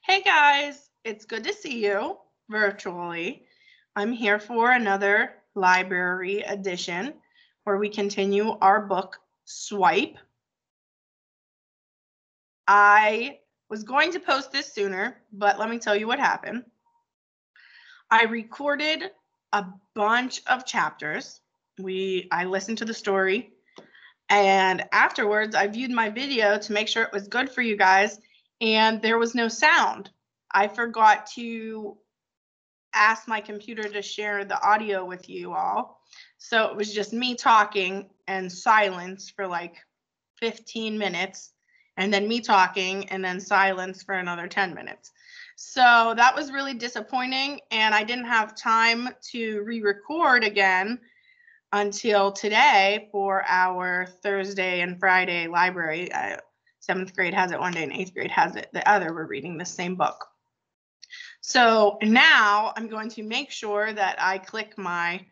Hey guys, it's good to see you virtually. I'm here for another library edition where we continue our book Swipe. I was going to post this sooner, but let me tell you what happened. I recorded a bunch of chapters. I listened to the story, and afterwards I viewed my video to make sure it was good for you guys, and there was no sound. I forgot to ask my computer to share the audio with you all. So it was just me talking and silence for like 15 minutes, and then me talking and then silence for another 10 minutes. So that was really disappointing, and I didn't have time to re-record again until today for our Thursday and Friday library. 7th grade has it one day and 8th grade has it the other. We're reading the same book. So now I'm going to make sure that I click my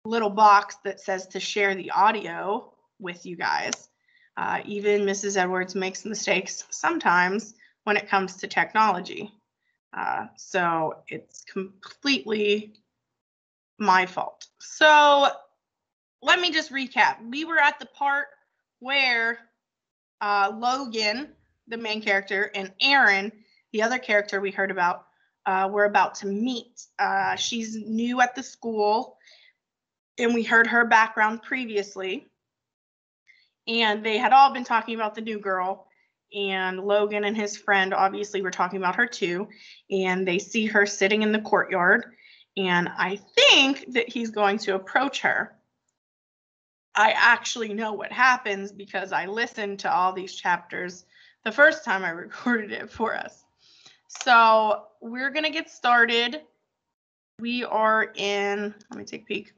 little box that says to share the audio with you guys. Even Mrs. Edwards makes mistakes sometimes when it comes to technology. So it's completely my fault. So let me just recap. We were at the part where Logan, the main character, and Erin, the other character we heard about, were about to meet. She's new at the school, and we heard her background previously. And they had all been talking about the new girl, and Logan and his friend obviously were talking about her too. And they see her sitting in the courtyard, and I think that he's going to approach her. I actually know what happens because I listened to all these chapters the first time I recorded it for us. So we're going to get started. We are in, let me take a peek,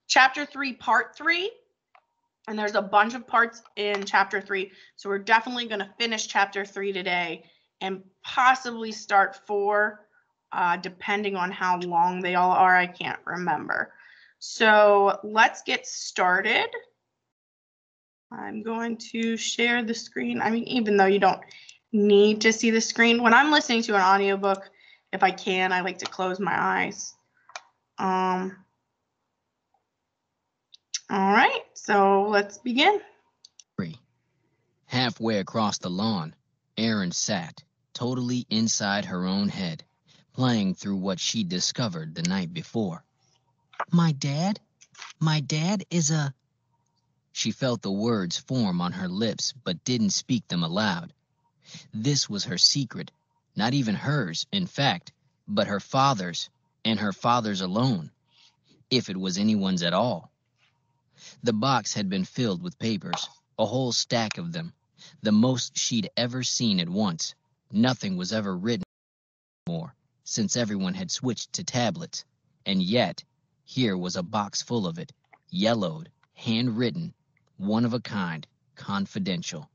chapter 3, part 3. And there's a bunch of parts in chapter 3. So we're definitely going to finish chapter 3 today and possibly start 4, depending on how long they all are. I can't remember. So let's get started. I'm going to share the screen. I mean, even though you don't need to see the screen, when I'm listening to an audiobook, if I can, I like to close my eyes. All right, so let's begin. Halfway across the lawn, Erin sat, totally inside her own head, playing through what she'd discovered the night before. My dad is a... She felt the words form on her lips, but didn't speak them aloud. This was her secret, not even hers, in fact, but her father's, and her father's alone, if it was anyone's at all. The box had been filled with papers, a whole stack of them, the most she'd ever seen at once. Nothing was ever written more, since everyone had switched to tablets, and yet, here was a box full of it, yellowed, handwritten, one of a kind, confidential.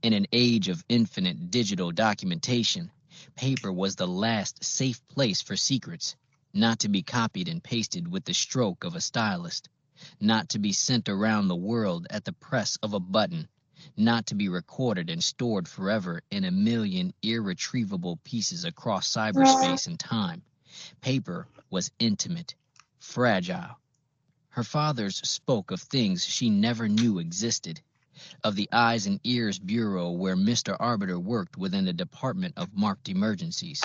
In an age of infinite digital documentation, paper was the last safe place for secrets, not to be copied and pasted with the stroke of a stylist, not to be sent around the world at the press of a button, not to be recorded and stored forever in a million irretrievable pieces across cyberspace and time. Paper was intimate, fragile. Her fathers spoke of things she never knew existed, of the Eyes and Ears Bureau where Mr. Arbiter worked within the Department of Marked Emergencies,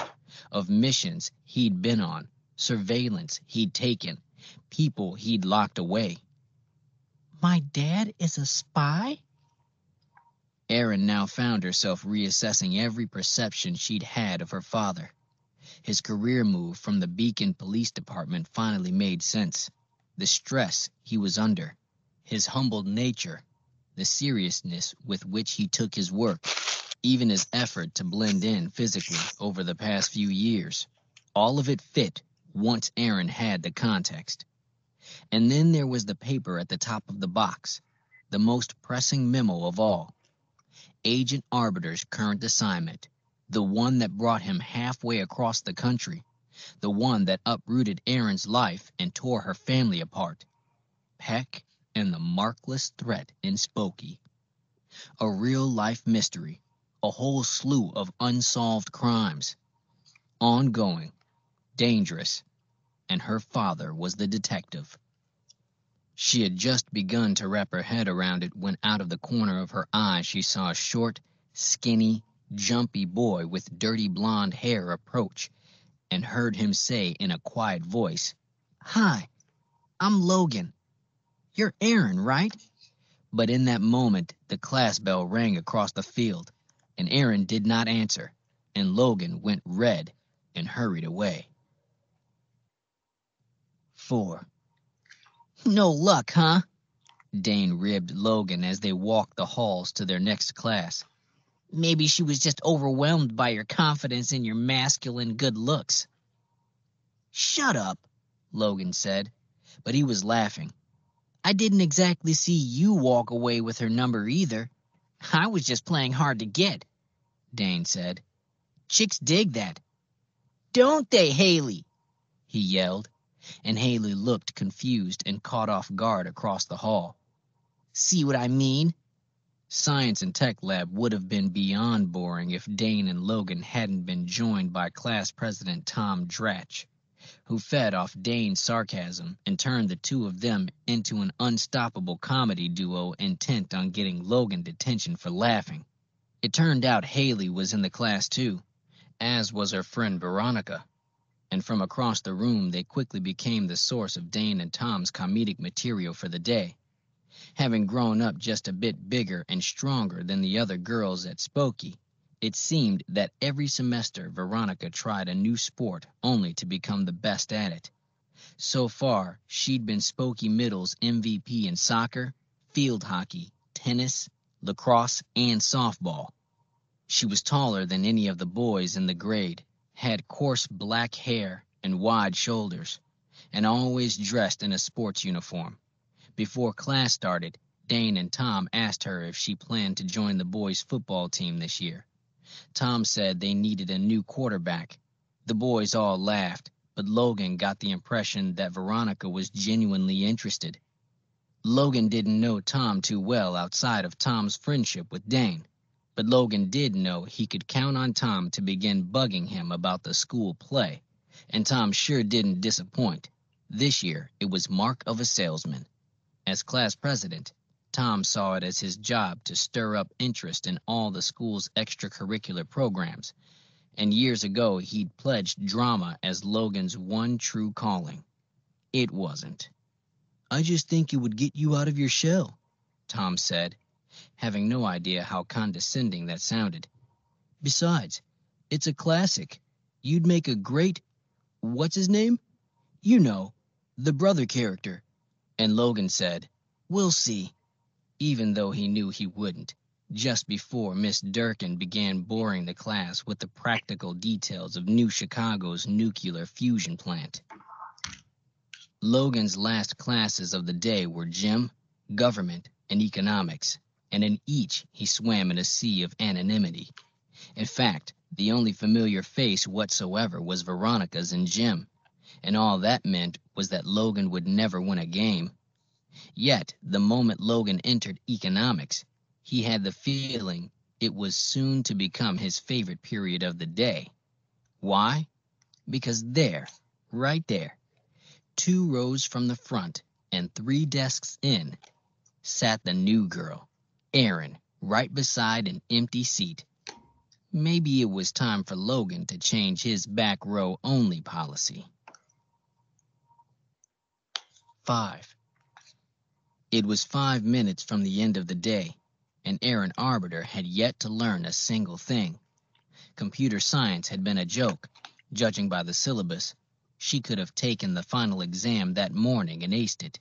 of missions he'd been on, surveillance he'd taken, people he'd locked away. My dad is a spy? Erin now found herself reassessing every perception she'd had of her father. His career move from the Beacon Police Department finally made sense. The stress he was under, his humbled nature, the seriousness with which he took his work, even his effort to blend in physically over the past few years. All of it fit once Erin had the context. And then there was the paper at the top of the box, the most pressing memo of all. Agent Arbiter's current assignment, the one that brought him halfway across the country, the one that uprooted Erin's life and tore her family apart. Peck and the markless threat in Spokey. A real-life mystery, a whole slew of unsolved crimes. Ongoing, dangerous, and her father was the detective. She had just begun to wrap her head around it when out of the corner of her eye she saw a short, skinny, jumpy boy with dirty blonde hair approach and heard him say in a quiet voice, "Hi, I'm Logan. You're Aaron, right?" But in that moment, the class bell rang across the field, and Aaron did not answer, and Logan went red and hurried away. 4. "No luck, huh?" Dane ribbed Logan as they walked the halls to their next class. "Maybe she was just overwhelmed by your confidence in your masculine good looks." "Shut up," Logan said, but he was laughing. "I didn't exactly see you walk away with her number either. I was just playing hard to get," Dane said. "Chicks dig that." "Don't they, Haley?" he yelled, and Haley looked confused and caught off guard across the hall. "See what I mean?" Science and Tech Lab would have been beyond boring if Dane and Logan hadn't been joined by class president Tom Dratch, who fed off Dane's sarcasm and turned the two of them into an unstoppable comedy duo intent on getting Logan detention for laughing. It turned out Haley was in the class too, as was her friend Veronica, and from across the room they quickly became the source of Dane and Tom's comedic material for the day. Having grown up just a bit bigger and stronger than the other girls at Spokey, it seemed that every semester Veronica tried a new sport only to become the best at it. So far, she'd been Spokey Middle's MVP in soccer, field hockey, tennis, lacrosse, and softball. She was taller than any of the boys in the grade, had coarse black hair and wide shoulders, and always dressed in a sports uniform. Before class started, Dane and Tom asked her if she planned to join the boys' football team this year. Tom said they needed a new quarterback. The boys all laughed, but Logan got the impression that Veronica was genuinely interested. Logan didn't know Tom too well outside of Tom's friendship with Dane, but Logan did know he could count on Tom to begin bugging him about the school play, and Tom sure didn't disappoint. This year, it was mark of a salesman. As class president, Tom saw it as his job to stir up interest in all the school's extracurricular programs, and years ago he'd pledged drama as Logan's one true calling. It wasn't. "I just think it would get you out of your shell," Tom said, having no idea how condescending that sounded. "Besides, it's a classic. You'd make a great, what's his name? You know, the brother character." And Logan said, "We'll see," even though he knew he wouldn't, just before Miss Durkin began boring the class with the practical details of New Chicago's nuclear fusion plant. Logan's last classes of the day were gym, government, and economics, and in each he swam in a sea of anonymity. In fact, the only familiar face whatsoever was Veronica's in gym, and all that meant was that Logan would never win a game. Yet, the moment Logan entered economics, he had the feeling it was soon to become his favorite period of the day. Why? Because there, right there, 2 rows from the front and 3 desks in, sat the new girl, Erin, right beside an empty seat. Maybe it was time for Logan to change his back row only policy. 5. It was 5 minutes from the end of the day, and Erin Arbiter had yet to learn a single thing. Computer science had been a joke. Judging by the syllabus, she could have taken the final exam that morning and aced it.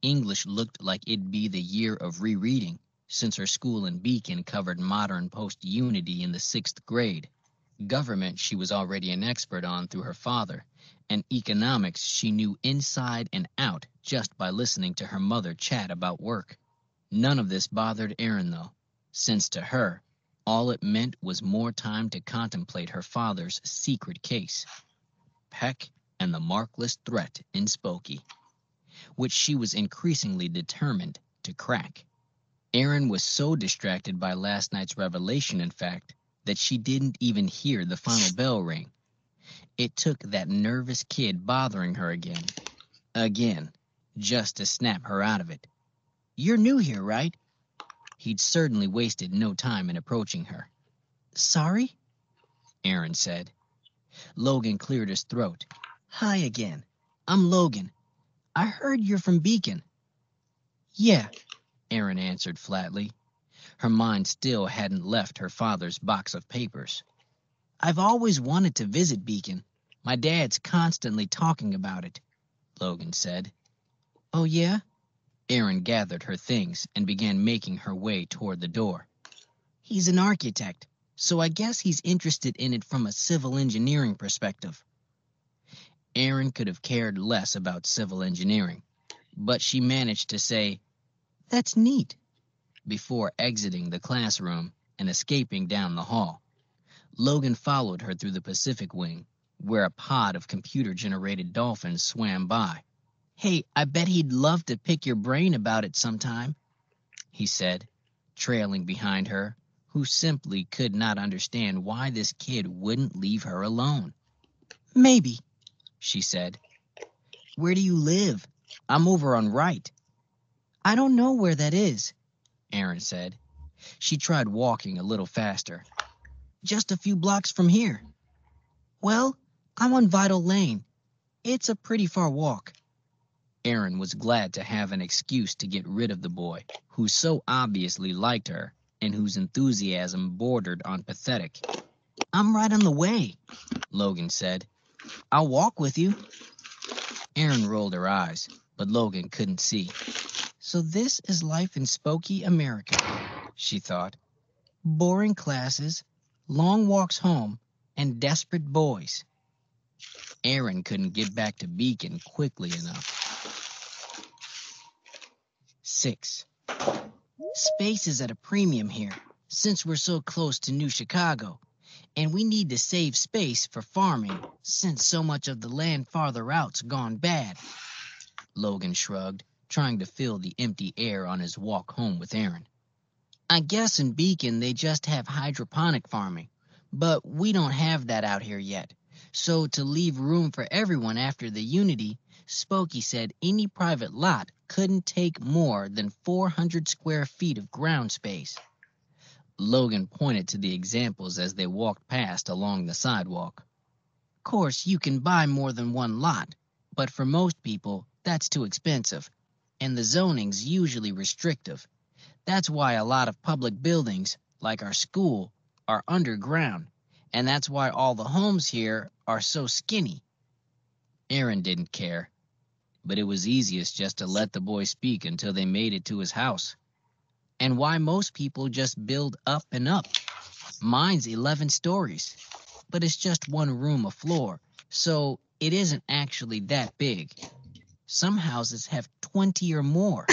English looked like it'd be the year of rereading, since her school in Beacon covered modern post-unity in the 6th grade. Government she was already an expert on through her father, and economics she knew inside and out just by listening to her mother chat about work. None of this bothered Erin, though, since to her, all it meant was more time to contemplate her father's secret case, Peck and the markless threat in Spokey, which she was increasingly determined to crack. Erin was so distracted by last night's revelation, in fact, that she didn't even hear the final bell ring. It took that nervous kid bothering her again, just to snap her out of it. "You're new here, right?" He'd certainly wasted no time in approaching her. "Sorry?" Erin said. Logan cleared his throat. "Hi again. I'm Logan. I heard you're from Beacon." "Yeah," Erin answered flatly. Her mind still hadn't left her father's box of papers. "I've always wanted to visit Beacon. My dad's constantly talking about it," Logan said. "Oh, yeah?" Erin gathered her things and began making her way toward the door. "He's an architect, so I guess he's interested in it from a civil engineering perspective." Erin could have cared less about civil engineering, but she managed to say, "That's neat," before exiting the classroom and escaping down the hall. Logan followed her through the Pacific Wing, where a pod of computer-generated dolphins swam by. "Hey, I bet he'd love to pick your brain about it sometime," he said, trailing behind her, who simply could not understand why this kid wouldn't leave her alone. "Maybe," she said. "Where do you live? I'm over on Wright." "I don't know where that is," Erin said. She tried walking a little faster. "Just a few blocks from here." "Well, I'm on Vital Lane. It's a pretty far walk." Erin was glad to have an excuse to get rid of the boy, who so obviously liked her and whose enthusiasm bordered on pathetic. "I'm right on the way," Logan said. "I'll walk with you." Erin rolled her eyes, but Logan couldn't see. So this is life in Spokane, America, she thought. Boring classes, long walks home, and desperate boys. Erin couldn't get back to Beacon quickly enough. 6. Space is at a premium here, since we're so close to New Chicago, and we need to save space for farming, since so much of the land farther out's gone bad. Logan shrugged, trying to fill the empty air on his walk home with Erin. "I guess in Beacon they just have hydroponic farming, but we don't have that out here yet. So to leave room for everyone after the Unity, Spokey said any private lot couldn't take more than 400 square feet of ground space." Logan pointed to the examples as they walked past along the sidewalk. "Course, you can buy more than one lot, but for most people, that's too expensive, and the zoning's usually restrictive. That's why a lot of public buildings, like our school, are underground, and that's why all the homes here are so skinny." Erin didn't care, but it was easiest just to let the boy speak until they made it to his house. "And why most people just build up and up. Mine's 11 stories, but it's just one room a floor, so it isn't actually that big. Some houses have 20 or more."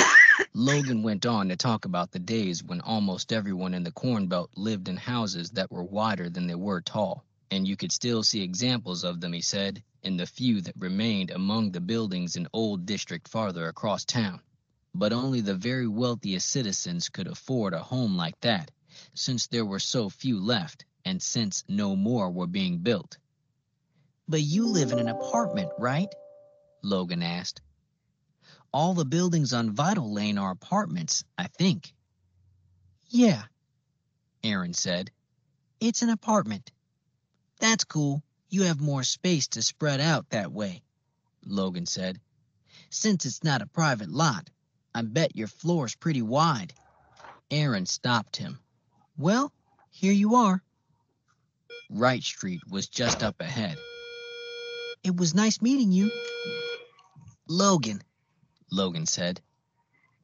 Logan went on to talk about the days when almost everyone in the Corn Belt lived in houses that were wider than they were tall, and you could still see examples of them, he said, in the few that remained among the buildings in Old District farther across town. But only the very wealthiest citizens could afford a home like that, since there were so few left, and since no more were being built. "But you live in an apartment, right?" Logan asked. "All the buildings on Vital Lane are apartments, I think." "Yeah," Erin said. "It's an apartment." "That's cool. You have more space to spread out that way," Logan said. "Since it's not a private lot, I bet your floor's pretty wide." Erin stopped him. "Well, here you are." Wright Street was just up ahead. "It was nice meeting you." "Logan," Logan said.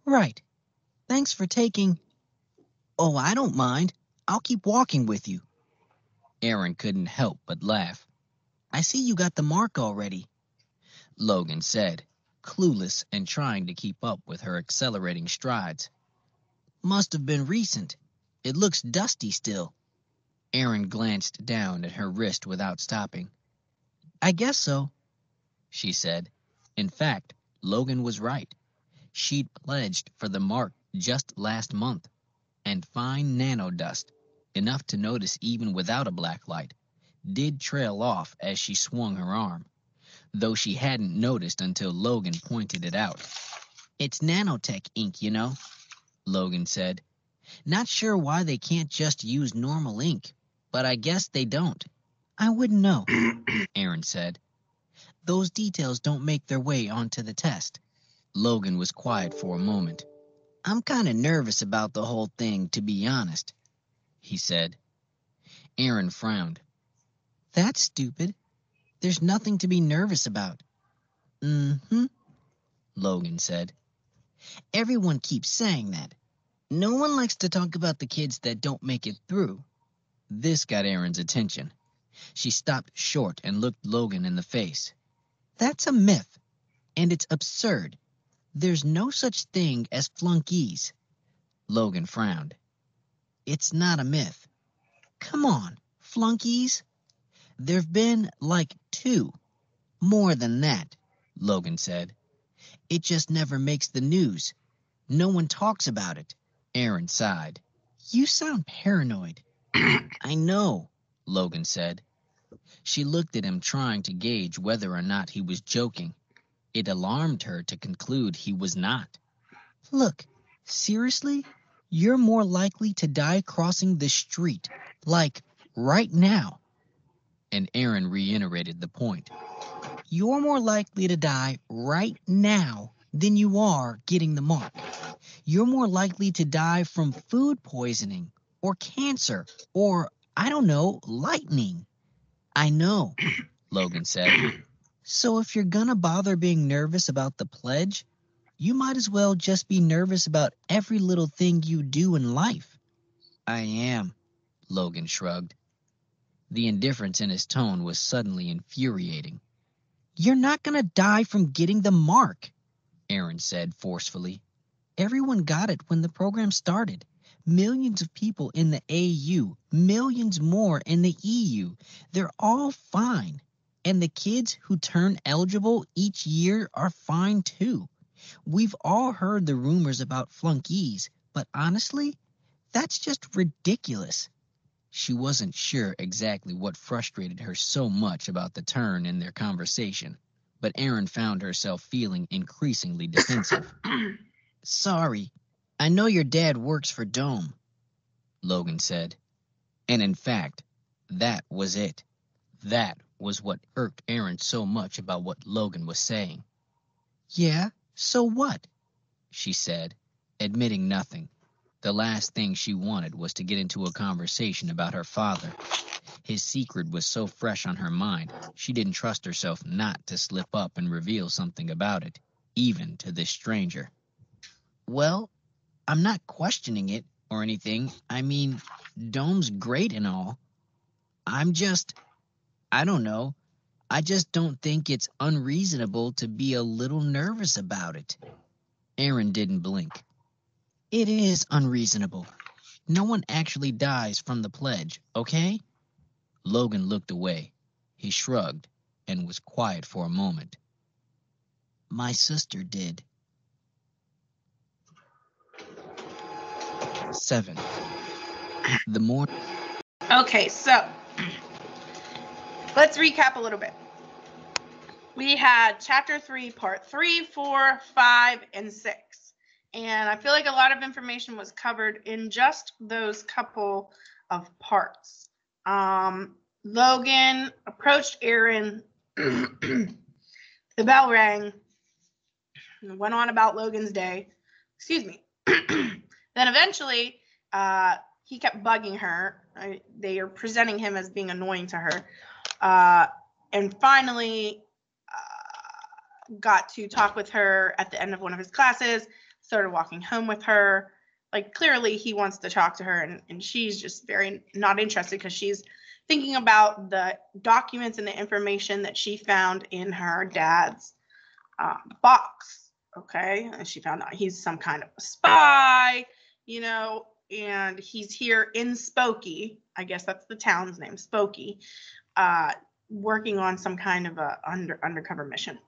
"Right. Thanks for taking—" "Oh, I don't mind. I'll keep walking with you." Erin couldn't help but laugh. "I see you got the mark already," Logan said, clueless and trying to keep up with her accelerating strides. "Must have been recent. It looks dusty still." Erin glanced down at her wrist without stopping. "I guess so," she said. In fact, Logan was right. She'd pledged for the mark just last month, and fine nanodust, enough to notice even without a black light, did trail off as she swung her arm, though she hadn't noticed until Logan pointed it out. "It's nanotech ink, you know," Logan said. "Not sure why they can't just use normal ink, but I guess they don't." "I wouldn't know," Aaron said. "Those details don't make their way onto the test." Logan was quiet for a moment. "I'm kind of nervous about the whole thing, to be honest," he said. Aaron frowned. "That's stupid. There's nothing to be nervous about." "Mm-hmm," Logan said. "Everyone keeps saying that. No one likes to talk about the kids that don't make it through." This got Erin's attention. She stopped short and looked Logan in the face. "That's a myth, and it's absurd. There's no such thing as flunkies." Logan frowned. "It's not a myth. Come on, flunkies. There've been like 2. More than that," Logan said. "It just never makes the news. No one talks about it." Aaron sighed. "You sound paranoid." "I know," Logan said. She looked at him, trying to gauge whether or not he was joking. It alarmed her to conclude he was not. "Look, seriously? You're more likely to die crossing the street, like right now." And Aaron reiterated the point. "You're more likely to die right now than you are getting the mark. You're more likely to die from food poisoning or cancer or, I don't know, lightning." "I know," Logan said. "So if you're gonna bother being nervous about the pledge, you might as well just be nervous about every little thing you do in life." "I am," Logan shrugged. The indifference in his tone was suddenly infuriating. "You're not gonna die from getting the mark," Aaron said forcefully. "Everyone got it when the program started. Millions of people in the AU, millions more in the EU. They're all fine. And the kids who turn eligible each year are fine too. We've all heard the rumors about flunkies, but honestly, that's just ridiculous." She wasn't sure exactly what frustrated her so much about the turn in their conversation, but Aaron found herself feeling increasingly defensive. "Sorry, I know your dad works for Dome," Logan said. And in fact, that was it. That was what irked Aaron so much about what Logan was saying. "Yeah, so what?" she said, admitting nothing. The last thing she wanted was to get into a conversation about her father. His secret was so fresh on her mind, she didn't trust herself not to slip up and reveal something about it, even to this stranger. "Well, I'm not questioning it or anything. I mean, Dome's great and all. I don't know. I just don't think it's unreasonable to be a little nervous about it." Aaron didn't blink. "It is unreasonable. No one actually dies from the pledge, okay?" Logan looked away. He shrugged and was quiet for a moment. "My sister did." 7. The morning. Okay, so let's recap a little bit. We had chapter 3, part 3, 4, 5, and 6. And I feel like a lot of information was covered in just those couple of parts. Logan approached Aaron. The bell rang. Went on about Logan's day. Excuse me. Then eventually, he kept bugging her. They are presenting him as being annoying to her. And finally got to talk with her at the end of one of his classes, started walking home with her. Like, clearly he wants to talk to her, and she's just very not interested because she's thinking about the documents and the information that she found in her dad's box. Okay, and she found out he's some kind of a spy, and he's here in Spokey. I guess that's the town's name, Spokey, working on some kind of a undercover mission.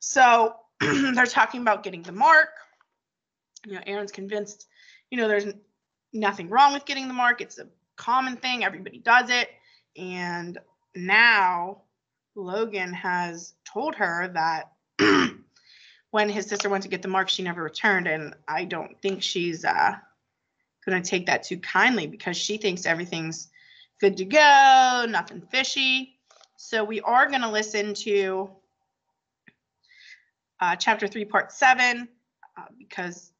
So they're talking about getting the mark. Aaron's convinced, there's nothing wrong with getting the mark. It's a common thing. Everybody does it. And now Logan has told her that when his sister went to get the mark, she never returned. And I don't think she's going to take that too kindly, because she thinks everything's good to go, nothing fishy. So we are going to listen to chapter 3, part 7, because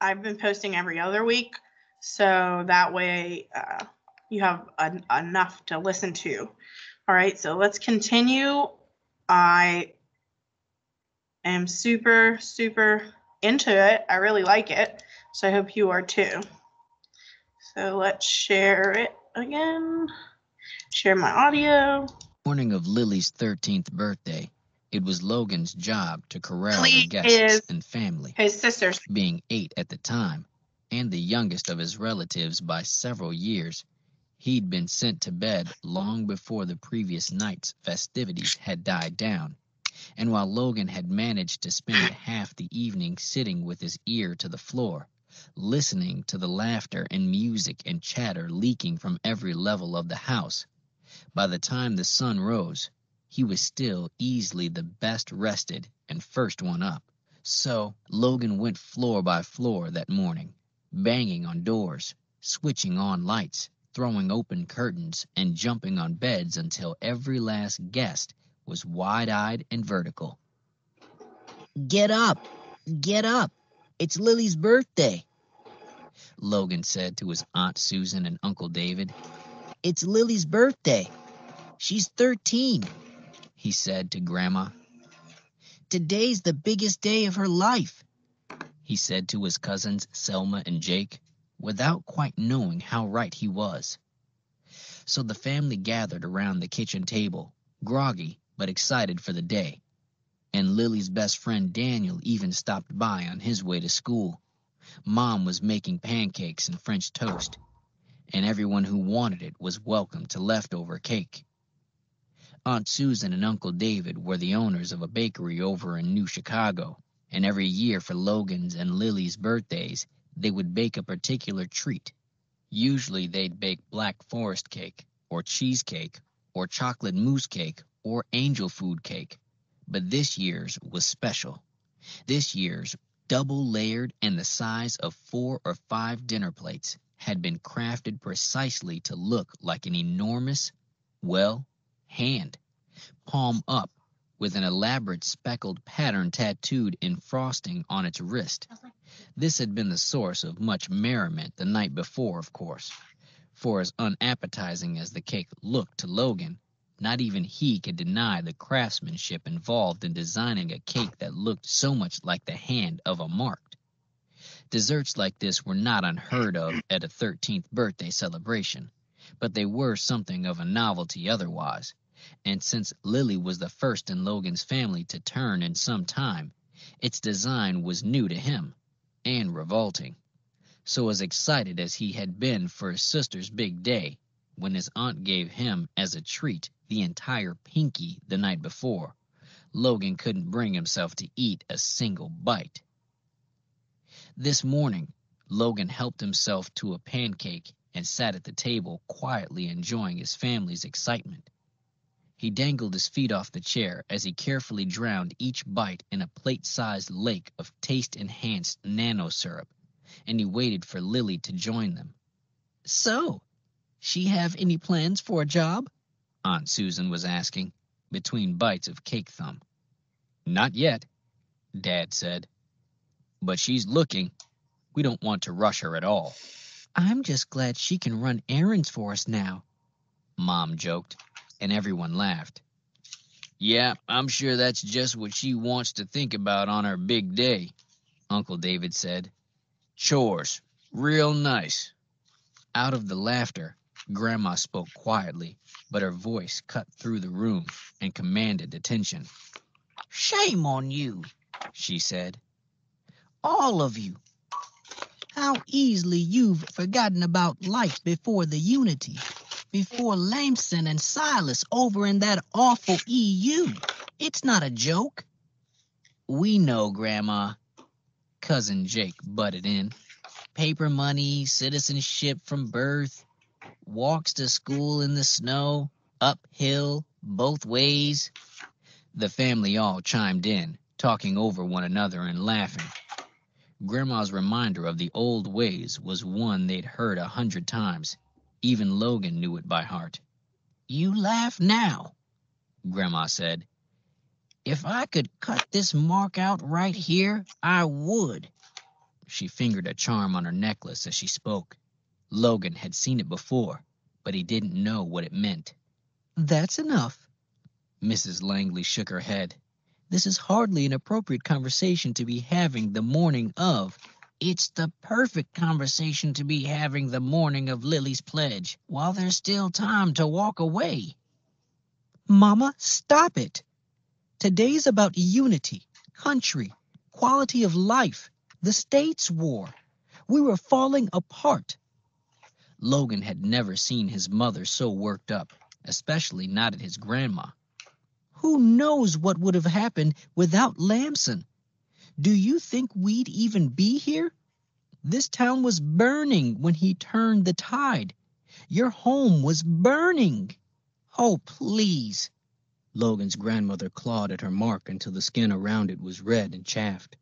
I've been posting every other week. So that way you have enough to listen to. All right, so let's continue. I am super, super into it. I really like it. So I hope you are too. So let's share it again. Share my audio. Morning of Lily's 13th birthday, it was Logan's job to corral the guests and family. His sisters. Being 8 at the time, and the youngest of his relatives by several years, he'd been sent to bed long before the previous night's festivities had died down. And while Logan had managed to spend half the evening sitting with his ear to the floor, listening to the laughter and music and chatter leaking from every level of the house, by the time the sun rose, he was still easily the best rested and first one up. So Logan went floor by floor that morning, banging on doors, switching on lights, throwing open curtains, and jumping on beds until every last guest was wide-eyed and vertical. "Get up! Get up! It's Lily's birthday," Logan said to his Aunt Susan and Uncle David. "It's Lily's birthday. She's 13, he said to Grandma. "Today's the biggest day of her life," he said to his cousins Selma and Jake, without quite knowing how right he was. So the family gathered around the kitchen table, groggy but excited for the day. And Lily's best friend Daniel even stopped by on his way to school. Mom was making pancakes and French toast, and everyone who wanted it was welcome to leftover cake. Aunt Susan and Uncle David were the owners of a bakery over in New Chicago, and every year for Logan's and Lily's birthdays, they would bake a particular treat. Usually they'd bake black forest cake, or cheesecake, or chocolate mousse cake, or angel food cake. But this year's was special. This year's, double layered and the size of 4 or 5 dinner plates, had been crafted precisely to look like an enormous, hand, palm up, with an elaborate speckled pattern tattooed in frosting on its wrist. This had been the source of much merriment the night before, of course, for as unappetizing as the cake looked to Logan, not even he could deny the craftsmanship involved in designing a cake that looked so much like the hand of a marked. Desserts like this were not unheard of at a 13th birthday celebration, but they were something of a novelty otherwise, and since Lily was the first in Logan's family to turn in some time, its design was new to him, and revolting. So as excited as he had been for his sister's big day, when his aunt gave him as a treat the entire pinky the night before, Logan couldn't bring himself to eat a single bite. This morning, Logan helped himself to a pancake and sat at the table quietly enjoying his family's excitement. He dangled his feet off the chair as he carefully drowned each bite in a plate-sized lake of taste-enhanced nano syrup, and he waited for Lily to join them. "So, she have any plans for a job?" Aunt Susan was asking, between bites of cake thumb. "Not yet," Dad said. "But she's looking. We don't want to rush her at all." "I'm just glad she can run errands for us now," Mom joked, and everyone laughed. "Yeah, I'm sure that's just what she wants to think about on her big day," Uncle David said. "Chores, real nice." Out of the laughter, Grandma spoke quietly, but her voice cut through the room and commanded attention. "Shame on you," she said. "All of you. How easily you've forgotten about life before the unity, before Lamson and Silas over in that awful EU. It's not a joke." "We know, Grandma," Cousin Jake butted in. Paper money, citizenship from birth, walks to school in the snow, uphill, both ways. The family all chimed in, talking over one another and laughing. Grandma's reminder of the old ways was one they'd heard 100 times. Even Logan knew it by heart. You laugh now, Grandma said. If I could cut this mark out right here, I would. She fingered a charm on her necklace as she spoke. Logan had seen it before, but he didn't know what it meant. That's enough. Mrs. Langley shook her head. This is hardly an appropriate conversation to be having the morning of. It's the perfect conversation to be having the morning of Lily's pledge, while there's still time to walk away. Mama, stop it. Today's about unity, country, quality of life, the states' war. We were falling apart. Logan had never seen his mother so worked up, especially not at his grandma. Who knows what would have happened without Lamson? Do you think we'd even be here? This town was burning when he turned the tide. Your home was burning. Oh, please. Logan's grandmother clawed at her mark until the skin around it was red and chafed.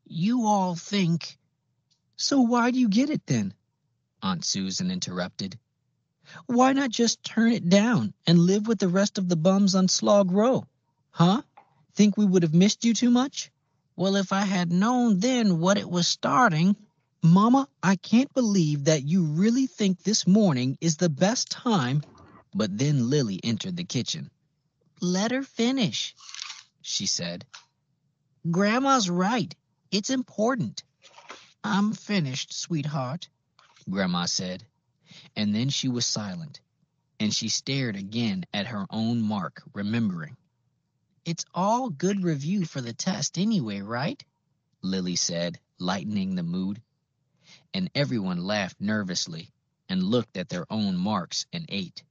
You all think. So why do you get it then? Aunt Susan interrupted. Why not just turn it down and live with the rest of the bums on Slog Row? Huh? Think we would have missed you too much? Well, if I had known then what it was starting. Mama, I can't believe that you really think this morning is the best time. But then Lily entered the kitchen. Let her finish, she said. Grandma's right. It's important. I'm finished, sweetheart, Grandma said. And then she was silent, and she stared again at her own mark, remembering. It's all good review for the test anyway, right? Lily said, lightening the mood. And everyone laughed nervously and looked at their own marks and ate.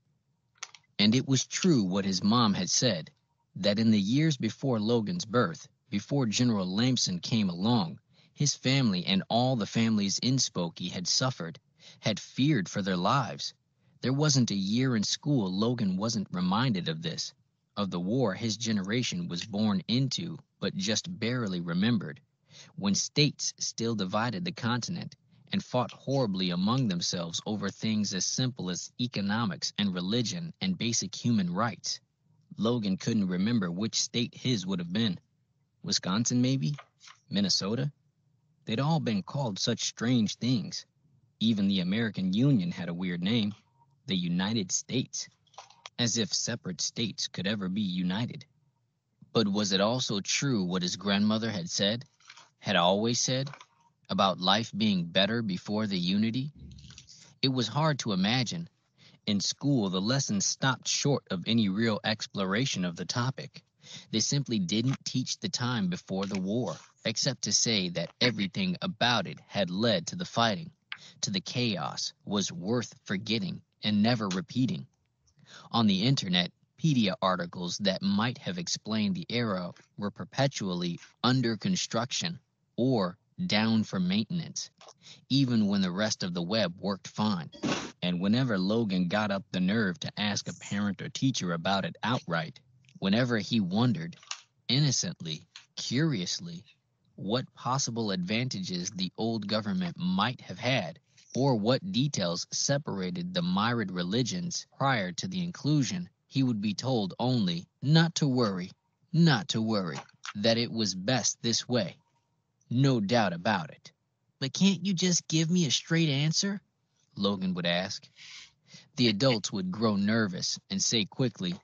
And it was true what his mom had said, that in the years before Logan's birth, before General Lamson came along, his family and all the families in Spokane had suffered, had feared for their lives. There wasn't a year in school Logan wasn't reminded of this, of the war his generation was born into but just barely remembered, when states still divided the continent and fought horribly among themselves over things as simple as economics and religion and basic human rights. Logan couldn't remember which state his would have been. Wisconsin, maybe? Minnesota? They'd all been called such strange things. Even the American Union had a weird name, the United States, as if separate states could ever be united. But was it also true what his grandmother had said, had always said, about life being better before the unity? It was hard to imagine. In school, the lessons stopped short of any real exploration of the topic. They simply didn't teach the time before the war, except to say that everything about it had led to the fighting, to the chaos, was worth forgetting and never repeating. On the internet, Wikipedia articles that might have explained the era were perpetually under construction or down for maintenance, even when the rest of the web worked fine. And whenever Logan got up the nerve to ask a parent or teacher about it outright, whenever he wondered, innocently, curiously, what possible advantages the old government might have had, or what details separated the myriad religions prior to the inclusion, he would be told only not to worry, that it was best this way. No doubt about it. But can't you just give me a straight answer? Logan would ask. The adults would grow nervous and say quickly,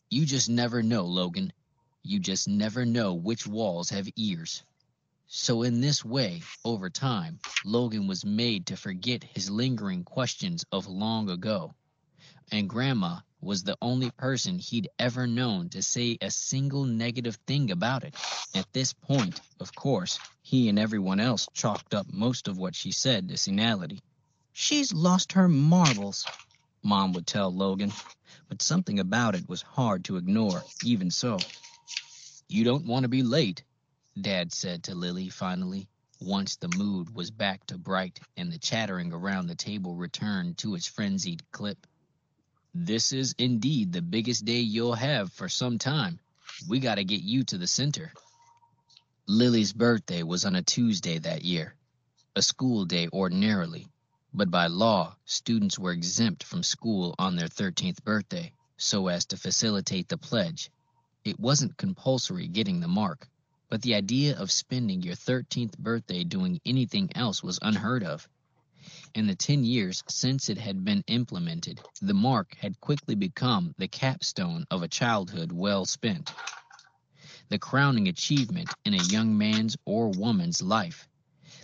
You just never know, Logan. You just never know which walls have ears. So in this way, over time, Logan was made to forget his lingering questions of long ago. And Grandma was the only person he'd ever known to say a single negative thing about it. At this point, of course, he and everyone else chalked up most of what she said to senility. She's lost her marbles, Mom would tell Logan, but something about it was hard to ignore, even so. You don't want to be late, Dad said to Lily finally. Once the mood was back to bright and the chattering around the table returned to its frenzied clip. This is indeed the biggest day you'll have for some time. We gotta get you to the center. Lily's birthday was on a Tuesday that year, a school day ordinarily, but by law, students were exempt from school on their 13th birthday so as to facilitate the pledge. It wasn't compulsory getting the mark, but the idea of spending your 13th birthday doing anything else was unheard of. In the 10 years since it had been implemented, the mark had quickly become the capstone of a childhood well spent, the crowning achievement in a young man's or woman's life,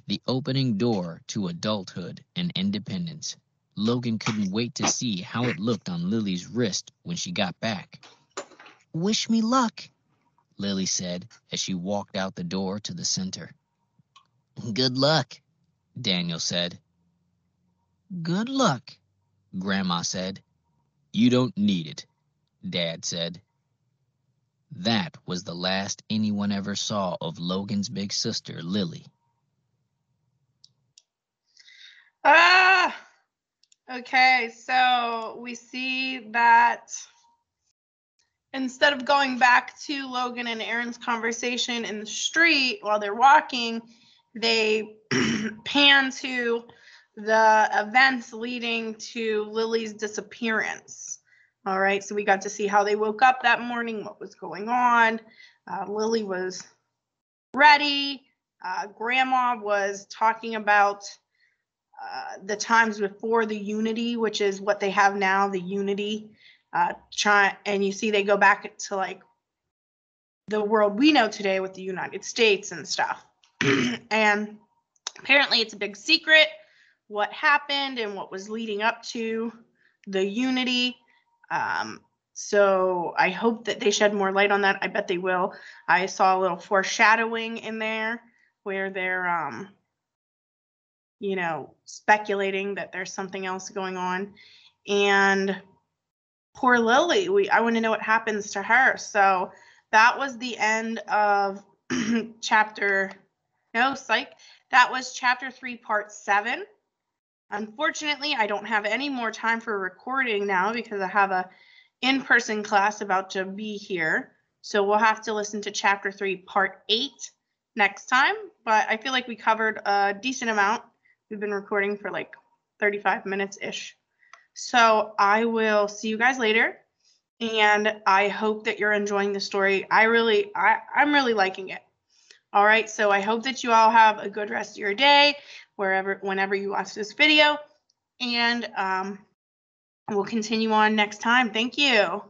the opening door to adulthood and independence. Logan couldn't wait to see how it looked on Lily's wrist when she got back. "Wish me luck," Lily said as she walked out the door to the center. "Good luck," Daniel said. "Good luck," Grandma said. "You don't need it," Dad said. That was the last anyone ever saw of Logan's big sister, Lily. Okay, so we see that instead of going back to Logan and Aaron's conversation in the street while they're walking, they pan to the events leading to Lily's disappearance. All right, so we got to see how they woke up that morning, what was going on. Lily was ready. Grandma was talking about the times before the unity, which is what they have now, the unity. And you see they go back to like the world we know today with the United States and stuff. And apparently it's a big secret what happened and what was leading up to the unity. So I hope that they shed more light on that. I bet they will. I saw a little foreshadowing in there where they're speculating that there's something else going on. And poor Lily, I want to know what happens to her. So that was the end of that was chapter 3, part 7. Unfortunately, I don't have any more time for recording now because I have a in-person class about to be here. So we'll have to listen to chapter 3, part 8 next time. But I feel like we covered a decent amount. We've been recording for like 35 minutes-ish. So I will see you guys later. And I hope that you're enjoying the story. I'm really liking it. All right, so I hope that you all have a good rest of your day, whenever you watch this video. And we'll continue on next time. Thank you.